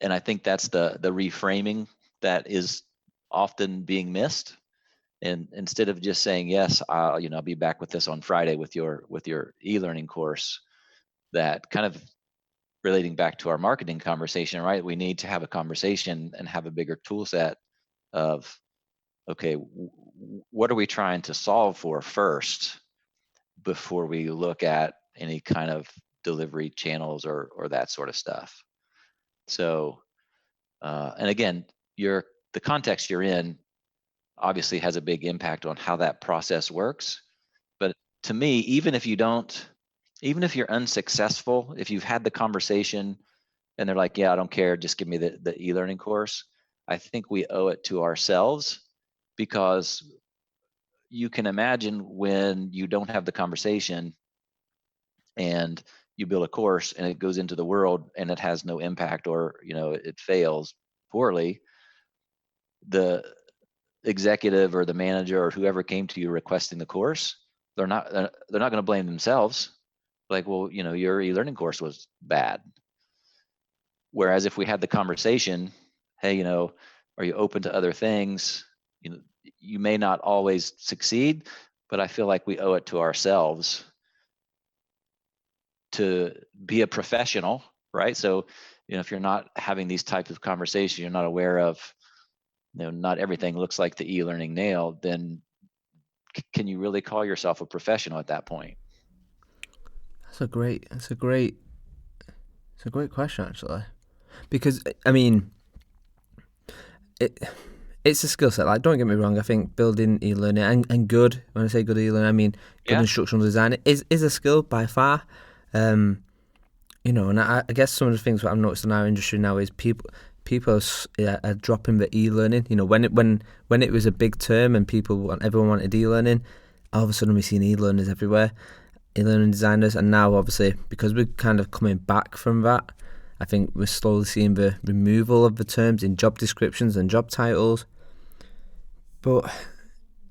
And I think that's the reframing that is often being missed. And instead of just saying, "Yes, I'll be back with this on Friday with your e-learning course," that kind of relating back to our marketing conversation, right? We need to have a conversation and have a bigger tool set of, okay, what are we trying to solve for first before we look at any kind of delivery channels or that sort of stuff. So, and again, the context you're in obviously has a big impact on how that process works. But to me, even if you're unsuccessful, if you've had the conversation and they're like, "Yeah, I don't care, just give me the e-learning course," I think we owe it to ourselves, because you can imagine when you don't have the conversation and you build a course and it goes into the world and it has no impact, or it fails poorly, the executive or the manager or whoever came to you requesting the course, they're not going to blame themselves. Like, "Well, your e-learning course was bad." Whereas if we had the conversation, "Hey, are you open to other things? You may not always succeed, but I feel like we owe it to ourselves to be a professional," right? So, if you're not having these types of conversations, you're not aware of, not everything looks like the e-learning nail, then can you really call yourself a professional at that point? It's a great question, actually, because I mean, it's a skill set. Like, don't get me wrong. I think building e-learning and good. When I say good e-learning, I mean good Yeah. instructional design is a skill by far. And I guess some of the things that I've noticed in our industry now is people are dropping the e-learning. When it was a big term and everyone wanted e-learning, all of a sudden we've seen e-learners everywhere, e-learning designers, and now obviously because we're kind of coming back from that, I think we're slowly seeing the removal of the terms in job descriptions and job titles. But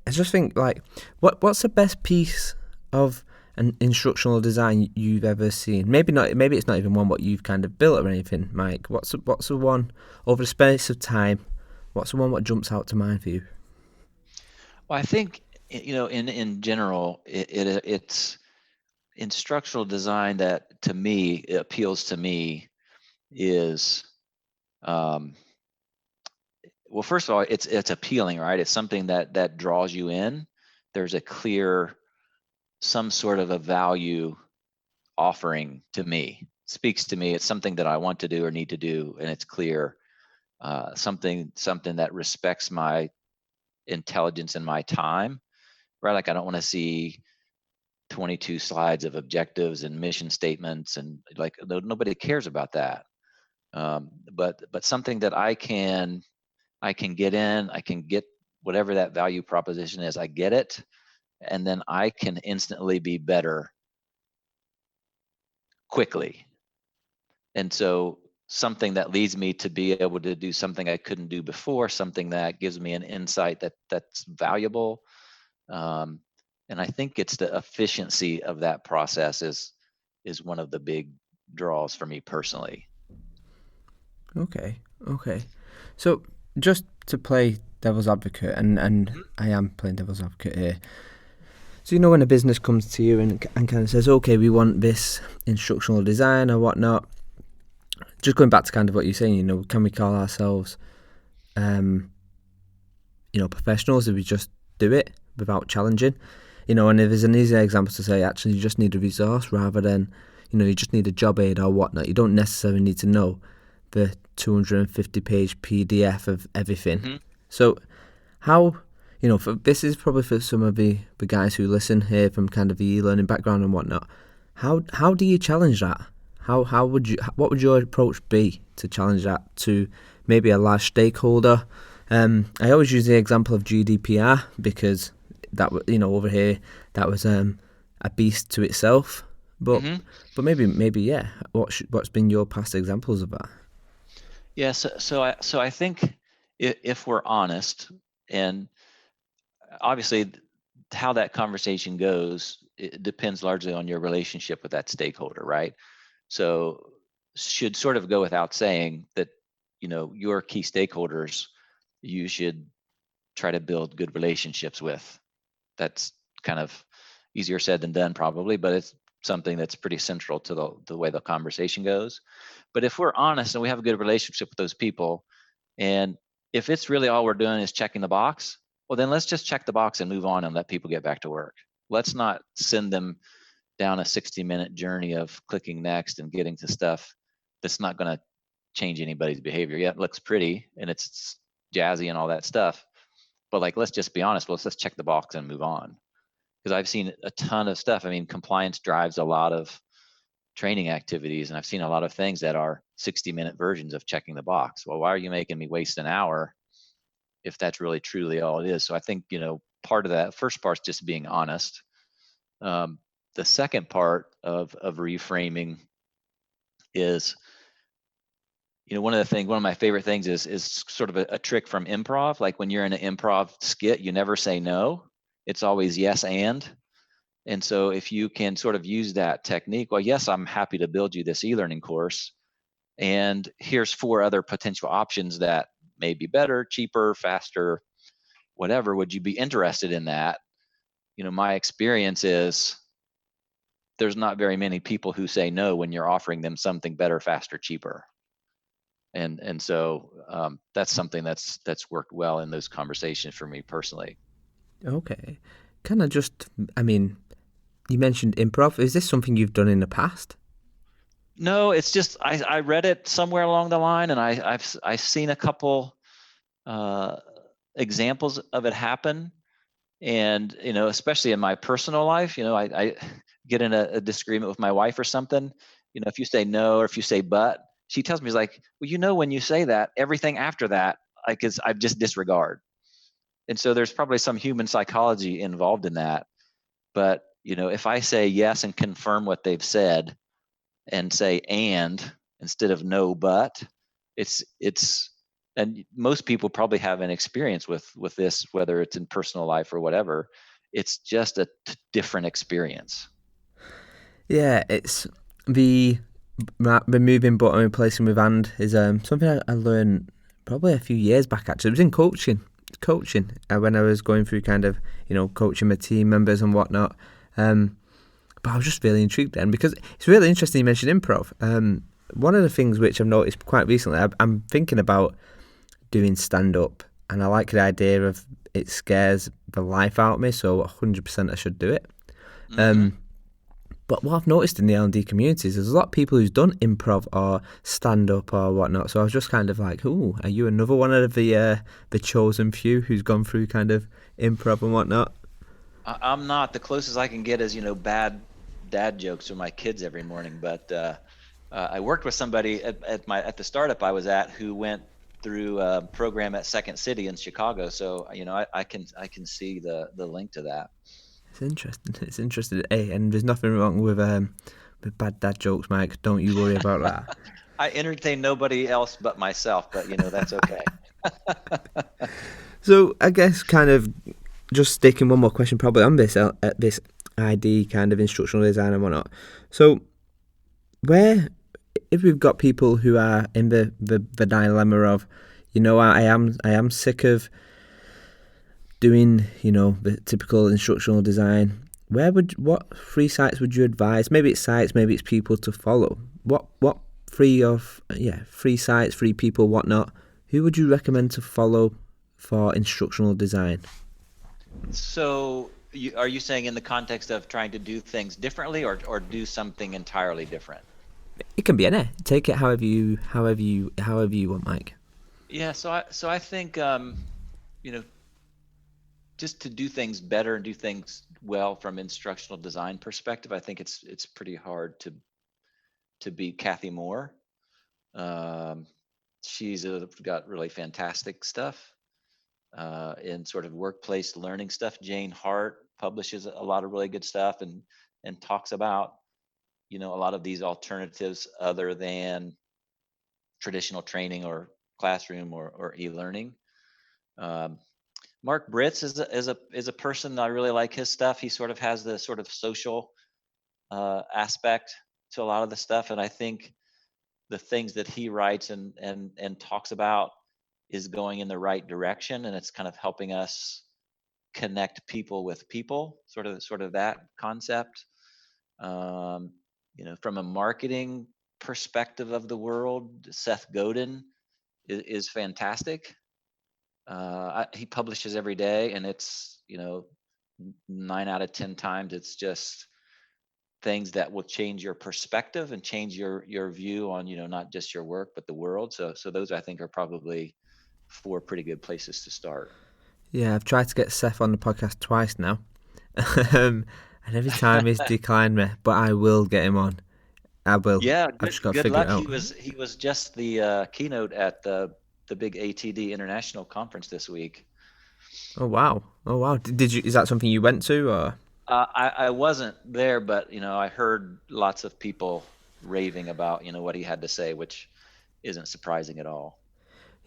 I just think, like, what's the best piece of an instructional design you've ever seen? Maybe not. Maybe it's not even one what you've kind of built or anything, Mike. What's the one over the space of time? What's the one what jumps out to mind for you? Well, I think in general, it's instructional design that to me it appeals to me is well, first of all, it's appealing, right? It's something that draws you in. There's a clear some sort of a value offering to me, speaks to me. It's something that I want to do or need to do, and it's clear. Something that respects my intelligence and my time, right? Like I don't want to see 22 slides of objectives and mission statements, and like nobody cares about that. But something that I can get in, I can get whatever that value proposition is, I get it, and then I can instantly be better quickly. And so something that leads me to be able to do something I couldn't do before, something that gives me an insight that's valuable. And I think it's the efficiency of that process is one of the big draws for me personally. Okay. So just to play devil's advocate, and I am playing devil's advocate here. So when a business comes to you and kind of says, okay, we want this instructional design or whatnot, just going back to kind of what you're saying, can we call ourselves, professionals if we just do it without challenging? And if there's an easy example to say, actually, you just need a resource rather than, you just need a job aid or whatnot. You don't necessarily need to know the 250-page PDF of everything. Mm-hmm. So how, this is probably for some of the guys who listen here from kind of the e-learning background and whatnot. How do you challenge that? What would your approach be to challenge that to maybe a large stakeholder? I always use the example of GDPR because that, over here, that was a beast to itself. But but maybe yeah. What's been your past examples of that? Yeah, so I think if we're honest, and obviously how that conversation goes, it depends largely on your relationship with that stakeholder, right? So should sort of go without saying that, your key stakeholders, you should try to build good relationships with. That's kind of easier said than done probably, but it's something that's pretty central to the way the conversation goes. But if we're honest and we have a good relationship with those people, and if it's really all we're doing is checking the box, well, then let's just check the box and move on and let people get back to work. Let's not send them down a 60-minute journey of clicking next and getting to stuff that's not going to change anybody's behavior. Yeah, it looks pretty and it's jazzy and all that stuff, but like, let's just be honest. Let's check the box and move on. Because I've seen a ton of stuff. I mean, compliance drives a lot of training activities, and I've seen a lot of things that are 60-minute versions of checking the box. Well, why are you making me waste an hour if that's really truly all it is? So I think, part of that first part's just being honest. The second part of reframing is, one of my favorite things is sort of a trick from improv. Like when you're in an improv skit, you never say no. It's always yes and so if you can sort of use that technique, well, yes, I'm happy to build you this e-learning course, and here's 4 other potential options that may be better, cheaper, faster, whatever. Would you be interested in that? My experience is there's not very many people who say no when you're offering them something better, faster, cheaper. And so that's something that's worked well in those conversations for me personally. Okay. Can I just, you mentioned improv. Is this something you've done in the past? No, it's just I read it somewhere along the line, and I've seen a couple uh, examples of it happen. And, especially in my personal life, I get in a disagreement with my wife or something. If you say no or if you say but, she tells me, "Is like, well, when you say that, everything after that, like, is I just disregard." And so there's probably some human psychology involved in that. But, if I say yes and confirm what they've said and say and instead of no but, it's and most people probably have an experience with this, whether it's in personal life or whatever. It's just a different experience. Yeah, it's the removing but and replacing with and is something I learned probably a few years back. Actually, it was in coaching when I was going through kind of coaching my team members and whatnot. But I was just really intrigued then, because it's really interesting you mentioned improv. One of the things which I've noticed quite recently, I'm thinking about doing stand-up, and I like the idea of it scares the life out of me, so 100% I should do it. Mm-hmm. But what I've noticed in the L&D communities, there's a lot of people who's done improv or stand-up or whatnot, so I was just kind of like, ooh, are you another one of the chosen few who's gone through kind of improv and whatnot? I'm not. The closest I can get is bad dad jokes with my kids every morning. But I worked with somebody at the startup I was at who went through a program at Second City in Chicago. So I can see the link to that. It's interesting. It's interesting. Hey, and there's nothing wrong with bad dad jokes, Mike. Don't you worry about that. I entertain nobody else but myself, but that's okay. So I guess kind of just sticking one more question probably on this ID kind of instructional design and whatnot. So if we've got people who are in the dilemma of, I am sick of doing, the typical instructional design, what free sites would you advise? Maybe it's sites, maybe it's people to follow. What free sites, free people, whatnot, who would you recommend to follow for instructional design? So are you saying in the context of trying to do things differently or do something entirely different? It can be any. Take it however you want, Mike. Yeah, so I think just to do things better and do things well from instructional design perspective, I think it's pretty hard to beat Kathy Moore. She's got really fantastic stuff in sort of workplace learning stuff. Jane Hart publishes a lot of really good stuff and talks about a lot of these alternatives other than traditional training or classroom or e-learning. Mark Britz is a person I really like his stuff. He sort of has the sort of social aspect to a lot of the stuff, and I think the things that he writes and talks about is going in the right direction, and it's kind of helping us connect people with people, sort of that concept. From a marketing perspective of the world, Seth Godin is fantastic. He publishes every day, and it's 9 out of 10 times it's just things that will change your perspective and change your view on not just your work but the world. So those I think are probably 4 pretty good places to start. Yeah, I've tried to get Seth on the podcast twice now, and every time he's declined me. But I will get him on. I will. Yeah, I've just got to good figure it luck. out. He was just the keynote at the big ATD International Conference this week. Oh wow! Did you? Is that something you went to, or? I wasn't there, but I heard lots of people raving about what he had to say, which isn't surprising at all.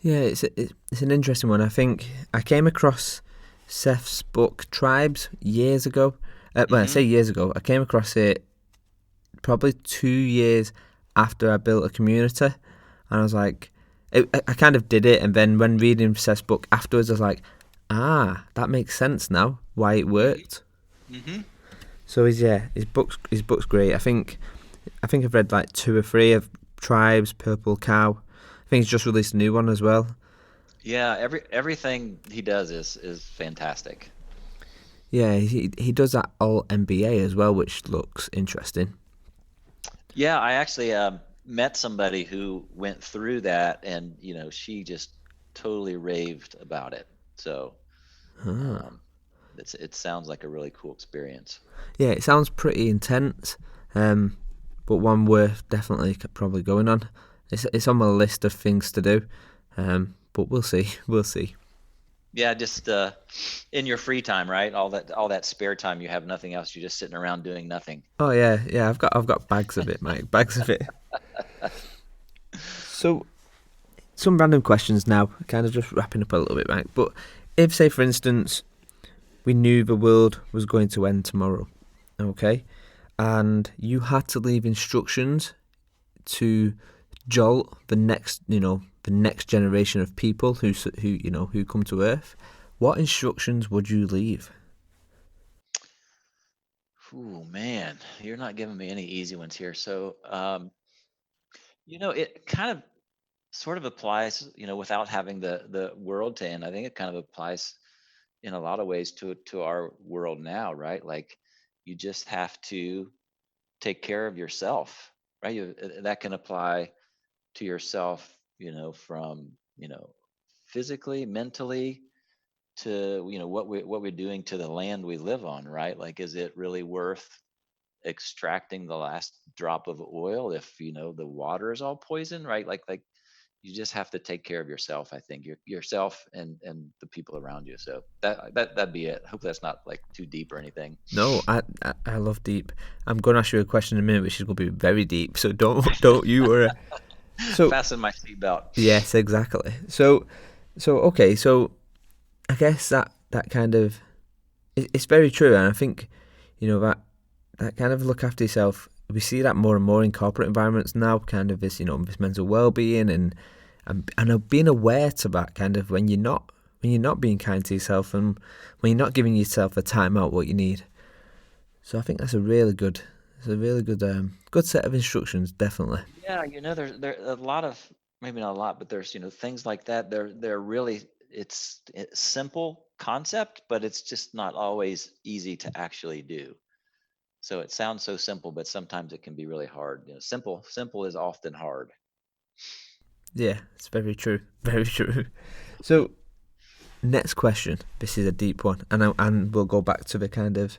Yeah, it's an interesting one. I think I came across Seth's book Tribes years ago. Well, I say years ago. I came across it probably 2 years after I built a community, and I was like, I kind of did it, and then when reading Seth's book afterwards, I was like, that makes sense now why it worked. Mm-hmm. So his book's great. I think I've read like 2 or 3 of Tribes, Purple Cow. I think he's just released a new one as well. Yeah, everything he does is fantastic. Yeah, he does that all MBA as well, which looks interesting. Yeah, I actually met somebody who went through that, and she just totally raved about it. So Ah. um, it sounds like a really cool experience. Yeah, it sounds pretty intense, but one worth definitely probably going on. It's on my list of things to do, but we'll see. We'll see. Yeah, just in your free time, right? All that spare time, you have nothing else. You're just sitting around doing nothing. Oh yeah. I've got bags of it, Mike. Bags of it. So some random questions now, kind of just wrapping up a little bit, Mike. But if, say, for instance, we knew the world was going to end tomorrow, okay, and you had to leave instructions to jolt the next generation of people who come to Earth, what instructions would you leave? Ooh, man, you're not giving me any easy ones here. So, it kind of sort of applies, without having the world to end. I think it kind of applies in a lot of ways to our world now, right? Like you just have to take care of yourself, right? That can apply to yourself, from physically, mentally, to what we're doing to the land we live on, right? Like, is it really worth extracting the last drop of oil if the water is all poison, right? Like you just have to take care of yourself. I think yourself and the people around you. So that'd be it. Hope that's not like too deep or anything. No, I love deep. I'm going to ask you a question in a minute, which is going to be very deep. So don't you worry. So Fasten my seatbelt. yes, exactly. So okay. So I guess that kind of it's very true, and I think that kind of look after yourself. We see that more and more in corporate environments now. Kind of this mental well-being and being aware to that kind of when you're not being kind to yourself and when you're not giving yourself a time out what you need. So I think that's a really good, good set of instructions, definitely. Yeah, there a lot of, maybe not a lot, but there's things like that. They're really, it's simple concept, but it's just not always easy to actually do. So it sounds so simple, but sometimes it can be really hard. Simple is often hard. Yeah, it's very true, very true. So next question. This is a deep one, and we'll go back to the kind of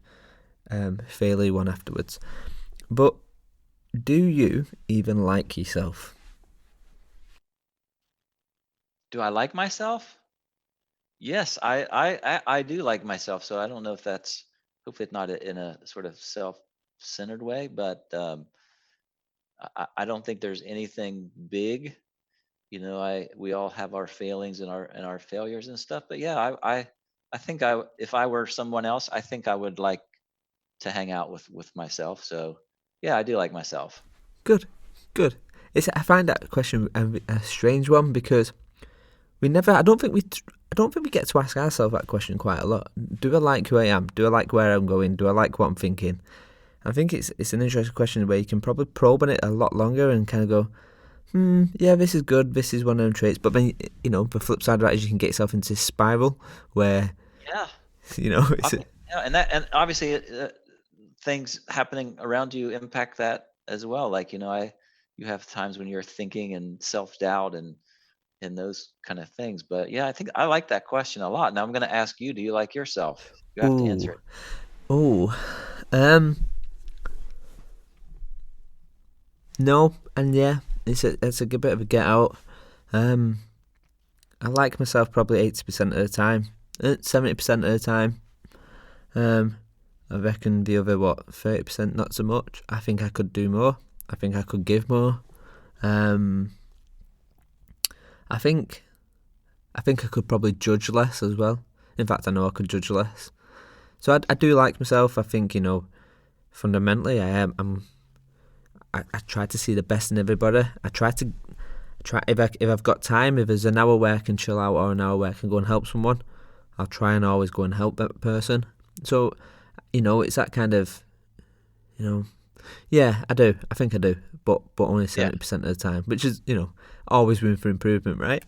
failure one afterwards. But do you even like yourself? Do I like myself? Yes, I do like myself. So I don't know if that's, hopefully it's not in a sort of self-centered way, but I don't think there's anything big. We all have our failings and our failures and stuff. But yeah, I think if I were someone else, I think I would like to hang out with myself. So yeah, I do like myself. Good, good. I find that question a strange one because we never. I don't think we get to ask ourselves that question quite a lot. Do I like who I am? Do I like where I'm going? Do I like what I'm thinking? I think it's an interesting question where you can probably probe on it a lot longer and kind of go, yeah, this is good. This is one of them traits. But then the flip side of that is you can get yourself into this spiral where Yeah, it's yeah, and obviously things happening around you impact that as well. Like you have times when you're thinking and self doubt and those kind of things. But yeah, I think I like that question a lot. Now I'm going to ask you: do you like yourself? You have to answer ooh it. ooh um no and yeah. It's a good bit of a get out. Um, I like myself probably 80% of the time, 70% of the time. Um, I reckon the other 30% not so much. I think I could do more. I think I could give more. Um, I think I think I could probably judge less as well. In fact, I know I could judge less. So I do like myself. I think fundamentally I am. I try to see the best in everybody. I try if I've got time. If there's an hour where I can chill out or an hour where I can go and help someone, I'll try and always go and help that person. So it's that kind of yeah, I do. I think I do, but only Yeah. 70% of the time, which is always room for improvement, right?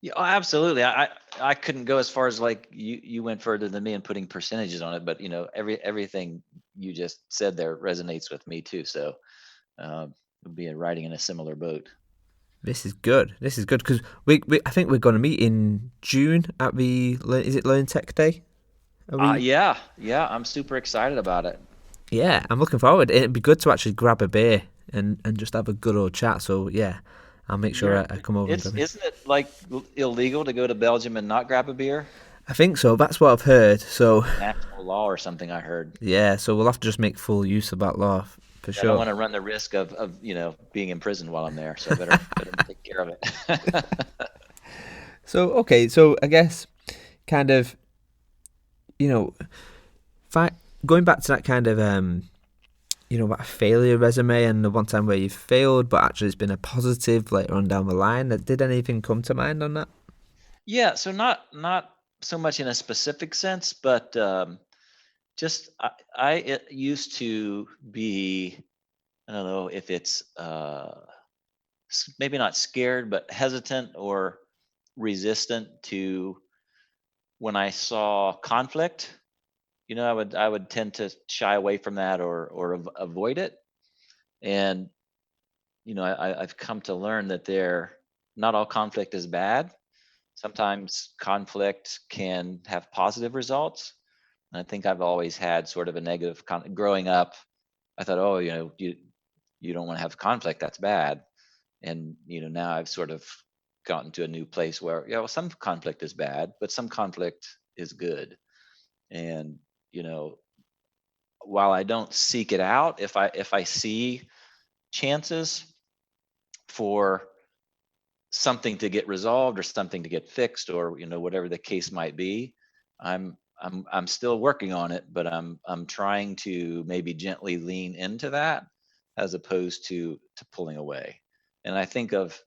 Yeah, oh, absolutely. I couldn't go as far as like you went further than me in putting percentages on it, but everything you just said there resonates with me too. So would be riding in a similar boat. This is good. This is good because we I think we're going to meet in June at the is it Learn Tech Day? Are we? Yeah, I'm super excited about it. Yeah, I'm looking forward. It'd be good to actually grab a beer and just have a good old chat. So yeah, I'll make sure You're, I come over and it's grab it. isn't it like illegal to go to Belgium and not grab a beer? I think so. That's what I've heard. So National law or something I heard. yeah, so we'll have to just make full use of that law for I don't sure. want to run the risk of being imprisoned while I'm there, so I better take care of it. So okay, so I guess kind of you know, going back to that kind of that failure resume and the one time where you failed, but actually it's been a positive later on down the line. Did anything come to mind on that? Yeah, so not so much in a specific sense, but just it used to be, I don't know if it's maybe not scared, but hesitant or resistant to when I saw conflict. I would tend to shy away from that or avoid it. And I've come to learn that not all conflict is bad. Sometimes conflict can have positive results. And I think I've always had sort of a negative growing up. I thought, oh, you don't want to have conflict. That's bad. And now I've sort of gotten to a new place where, yeah, well, some conflict is bad, but some conflict is good. And you know, while I don't seek it out, if I see chances for something to get resolved or something to get fixed or whatever the case might be, I'm still working on it, but I'm trying to maybe gently lean into that as opposed to pulling away. And I think of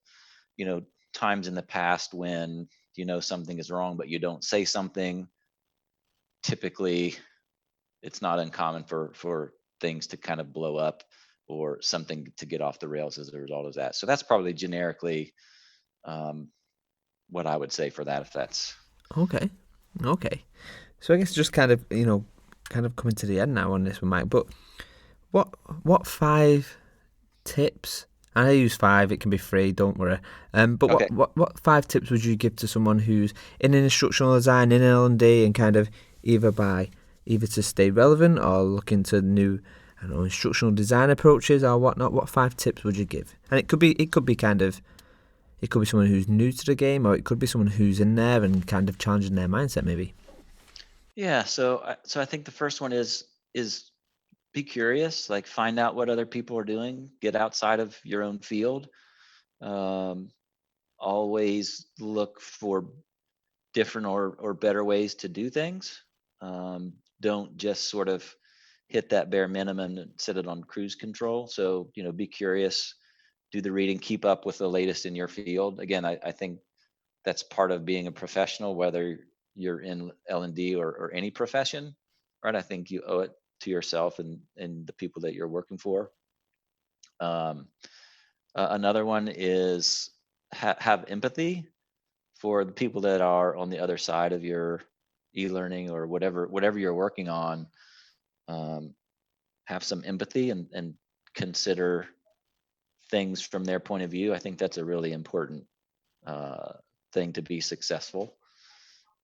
you know times in the past when something is wrong but you don't say something. Typically it's not uncommon for things to kind of blow up or something to get off the rails as a result of that. So that's probably generically um, what I would say for that, if that's Okay, okay. So I guess just kind of kind of coming to the end now on this one, Mike. But what what 5 tips? I use 5. It can be 3. Don't worry. But okay. what 5 tips would you give to someone who's in an instructional design in L&D and kind of either to stay relevant or look into new I don't know instructional design approaches or whatnot? What 5 tips would you give? And it could be someone who's new to the game, or it could be someone who's in there and kind of challenging their mindset, maybe. Yeah, so I think the first one is be curious, like find out what other people are doing, get outside of your own field. um, Always look for different or better ways to do things. Don't just sort of hit that bare minimum and set it on cruise control. So be curious, do the reading, keep up with the latest in your field. Again, I think that's part of being a professional, whether you're in L&D or any profession, right? I think you owe it to yourself and the people that you're working for. um, Another one is have empathy for the people that are on the other side of your e-learning or whatever you're working on. um, have some empathy and consider things from their point of view. I think that's a really important uh, thing to be successful.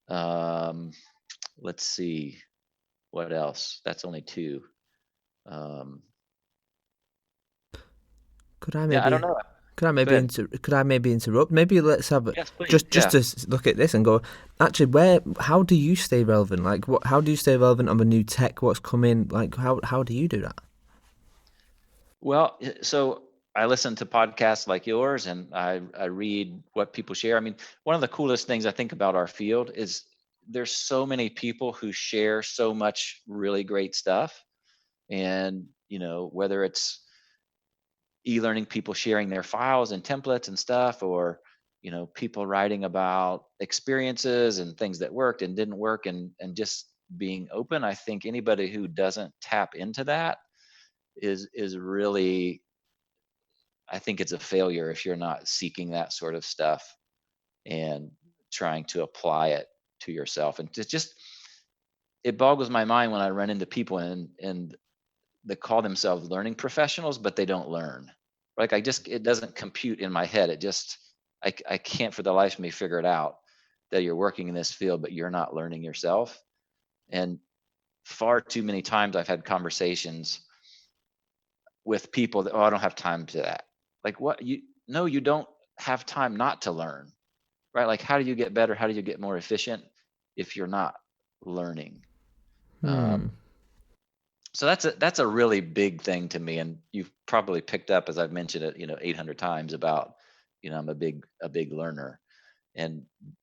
um, let's see what else. That's only 2. um, Could I yeah, I don't maybe know. Go ahead. could I maybe interrupt? Maybe let's have Yes, please. just Yeah. to look at this and go. Actually, how do you stay relevant? Like, how do you stay relevant on the new tech? What's coming? Like, how do you do that? Well, so I listen to podcasts like yours, and I read what people share. I mean, one of the coolest things I think about our field is there's so many people who share so much really great stuff. And whether it's e-learning, people sharing their files and templates and stuff, or people writing about experiences and things that worked and didn't work, and just being open. I think anybody who doesn't tap into that is really, I think it's a failure if you're not seeking that sort of stuff and trying to apply it to yourself. And just it boggles my mind when I run into people and they call themselves learning professionals, but they don't learn, Like it doesn't compute in my head. I can't for the life of me figure it out that you're working in this field, but you're not learning yourself. And far too many times I've had conversations with people that, I don't have time to that. Like, what? You don't have time not to learn, right? Like, how do you get better? How do you get more efficient if you're not learning? So that's a really big thing to me, and you've probably picked up, as I've mentioned it, 800 times about, I'm a big learner,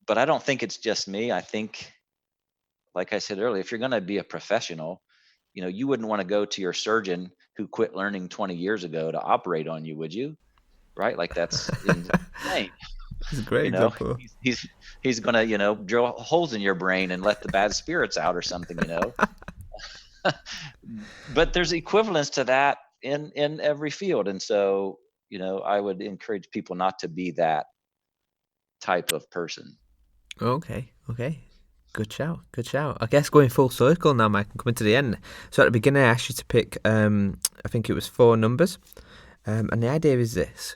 but I don't think it's just me. I think, like I said earlier, if you're going to be a professional, you wouldn't want to go to your surgeon who quit learning 20 years ago to operate on you, would you? Right? Like, that's insane. It's a great example. He's gonna, drill holes in your brain and let the bad spirits out or something, But there's equivalence to that in every field, and so I would encourage people not to be that type of person. Okay. Good shout. I guess going full circle now, Mike, and coming to the end. So at the beginning, I asked you to pick, I think it was 4 numbers, and the idea is this: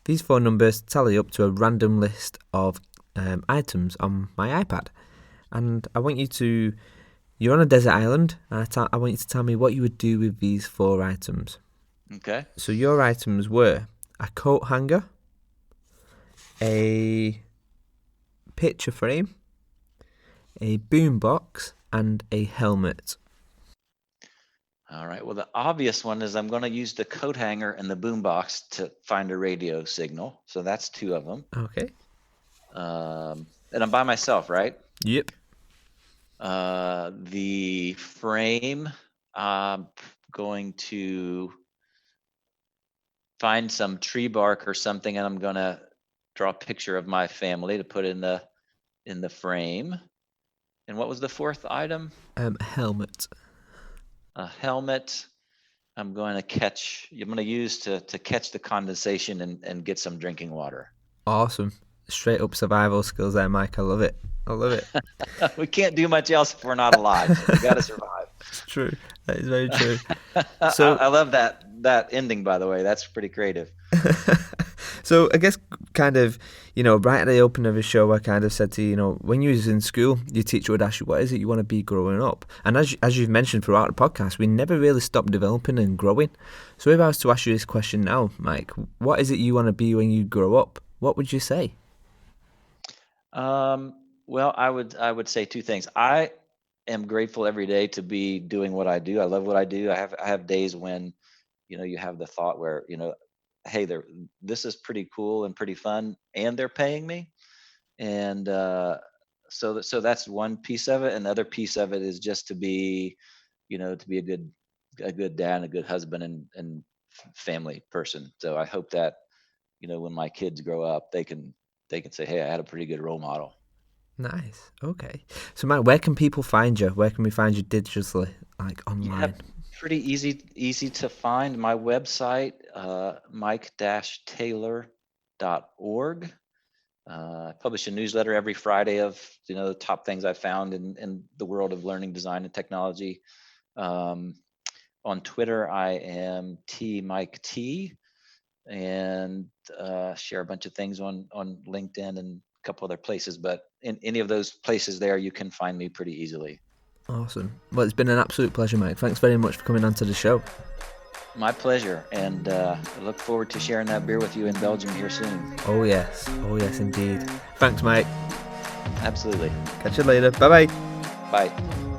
these 4 numbers tally up to a random list of items on my iPad, and I want you to. You're on a desert island, and I want you to tell me what you would do with these 4 items. Okay. So your items were a coat hanger, a picture frame, a boombox, and a helmet. All right. Well, the obvious one is I'm going to use the coat hanger and the boombox to find a radio signal. So that's 2 of them. Okay. And I'm by myself, right? Yep. The frame, I'm going to find some tree bark or something, and I'm going to draw a picture of my family to put in the frame. And what was the 4th item? Helmet. A helmet. I'm going to use to catch the condensation and get some drinking water. Awesome. Straight up survival skills there, Mike. I love it. We can't do much else if we're not alive. So we got to survive. It's true. That is very true. So I love that ending, by the way. That's pretty creative. So I guess kind of, right at the opening of the show, I kind of said to you, when you was in school, your teacher would ask you, what is it you want to be growing up? And as you've mentioned throughout the podcast, we never really stop developing and growing. So if I was to ask you this question now, Mike, what is it you want to be when you grow up? What would you say? Well, I would say 2 things. I am grateful every day to be doing what I do. I love what I do. I have days when, you have the thought where, hey, this is pretty cool and pretty fun, and they're paying me. And so that's one piece of it. And the other piece of it is just to be a good dad and a good husband and family person. So I hope that, when my kids grow up, they can say, hey, I had a pretty good role model. Nice. Okay. So, Mike, where can people find you? Where can we find you digitally, like online? Yeah, pretty easy to find. My website, mike-taylor.org. I publish a newsletter every Friday of the top things I found in the world of learning, design, and technology. On Twitter, I am TMikeT, and share a bunch of things on LinkedIn and a couple other places. But in any of those places there, you can find me pretty easily. Awesome. Well, it's been an absolute pleasure, Mike. Thanks very much for coming onto the show. My pleasure. And I look forward to sharing that beer with you in Belgium here soon. Oh, yes, indeed. Thanks, Mike. Absolutely. Catch you later. Bye-bye. Bye.